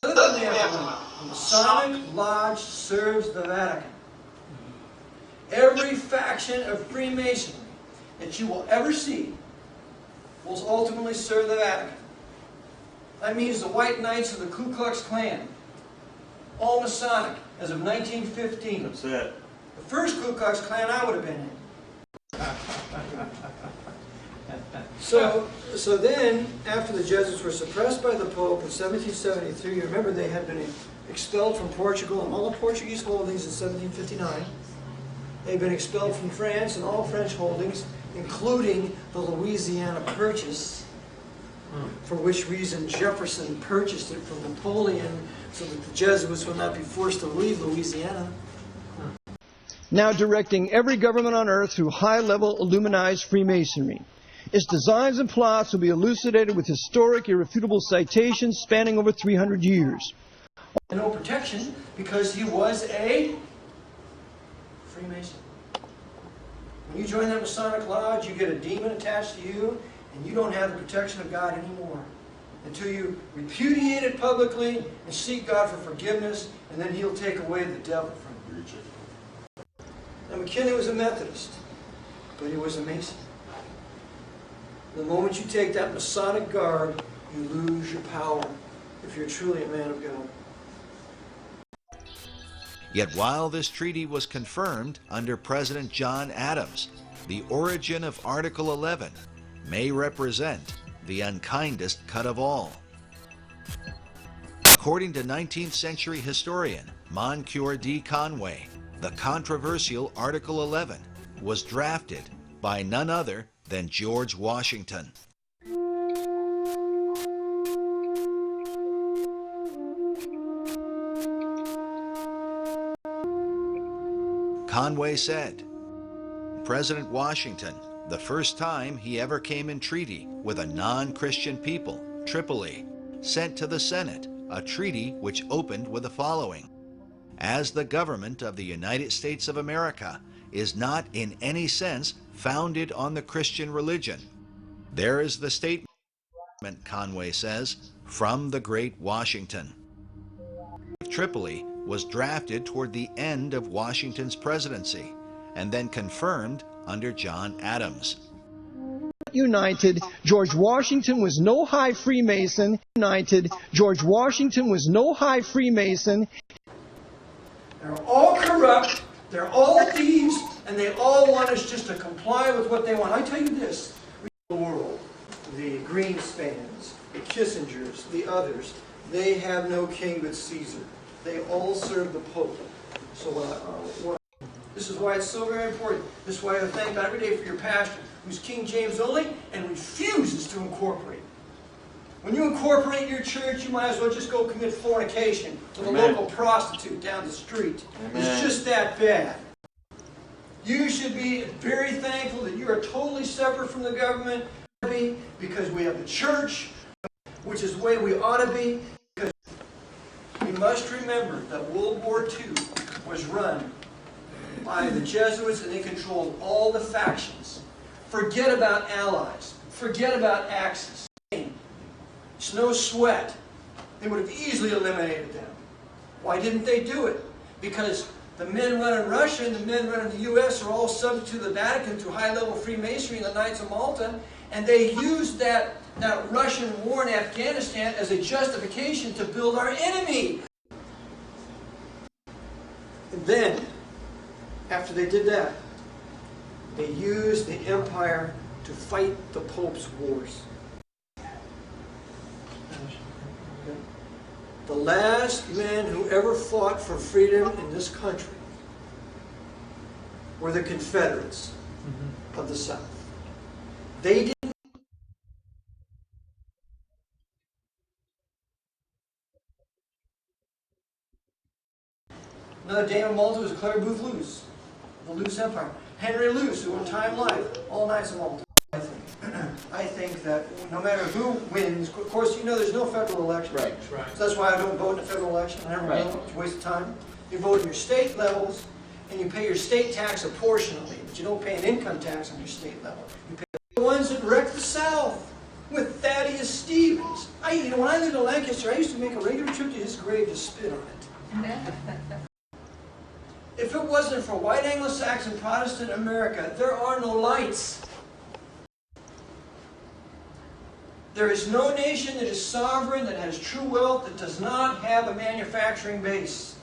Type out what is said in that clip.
The Masonic Lodge serves the Vatican. Every faction of Freemasonry that you will ever see will ultimately serve the Vatican. That means the White Knights of the Ku Klux Klan, all Masonic as of 1915. That's it. The first Ku Klux Klan I would have been in. So then, after the Jesuits were suppressed by the Pope in 1773, you remember they had been expelled from Portugal and all the Portuguese holdings in 1759. They'd been expelled from France and all French holdings, including the Louisiana Purchase, for which reason Jefferson purchased it from Napoleon so that the Jesuits would not be forced to leave Louisiana. Now directing every government on earth through high-level illuminized Freemasonry. Its designs and plots will be elucidated with historic, irrefutable citations spanning over 300 years. No protection because he was a Freemason. When you join that Masonic Lodge, you get a demon attached to you, and you don't have the protection of God anymore until you repudiate it publicly and seek God for forgiveness, and then He'll take away the devil from you. Now, McKinley was a Methodist, but he was a Mason. The moment you take that Masonic garb, you lose your power if you're truly a man of God. Yet while this treaty was confirmed under President John Adams, the origin of Article 11 may represent the unkindest cut of all. According to 19th century historian Moncure D. Conway, the controversial Article 11 was drafted by none other than George Washington. Conway said, President Washington, the first time he ever came in treaty with a non-Christian people, Tripoli, sent to the Senate a treaty which opened with the following: as the government of the United States of America is not in any sense founded on the Christian religion. There is the statement, Conway says, from the great Washington. Tripoli was drafted toward the end of Washington's presidency and then confirmed under John Adams. United, George Washington was no high Freemason. United, George Washington was no high Freemason. They're all corrupt, they're all thieves, and they all want us just to comply with what they want. I tell you this, the world, the Greenspans, the Kissingers, the others, they have no king but Caesar. They all serve the Pope. So this is why it's so very important. This is why I thank God every day for your pastor, who's King James only and refuses to incorporate. When you incorporate your church, you might as well just go commit fornication with a local prostitute down the street. It's just that bad. You should be very thankful that you are totally separate from the government, because we have the church, which is the way we ought to be. Because we must remember that World War II was run by the Jesuits, and they controlled all the factions. Forget about allies. Forget about Axis. It's no sweat. They would have easily eliminated them. Why didn't they do it? Because the men running Russia and the men running the U.S. are all subject to the Vatican through high-level Freemasonry and the Knights of Malta, and they used that Russian war in Afghanistan as a justification to build our enemy. And then, after they did that, they used the empire to fight the Pope's wars. The last men who ever fought for freedom in this country were the Confederates of the South. They didn't. Another Dame of Malta was Claire Booth Lewis. the Luce Empire. Henry Luce, who in Time Life, all nights of all. I think that no matter who wins, of course, you know there's no federal election. Right. So that's why I don't vote in a federal election. I never will. It's a waste of time. You vote in your state levels, and you pay your state tax apportionately, but you don't pay an income tax on your state level. You pay the ones that wrecked the South with Thaddeus Stevens. You know, when I lived in Lancaster, I used to make a regular trip to his grave to spit on it. If it wasn't for white Anglo-Saxon Protestant America, there are no lights. There is no nation that is sovereign, that has true wealth, that does not have a manufacturing base.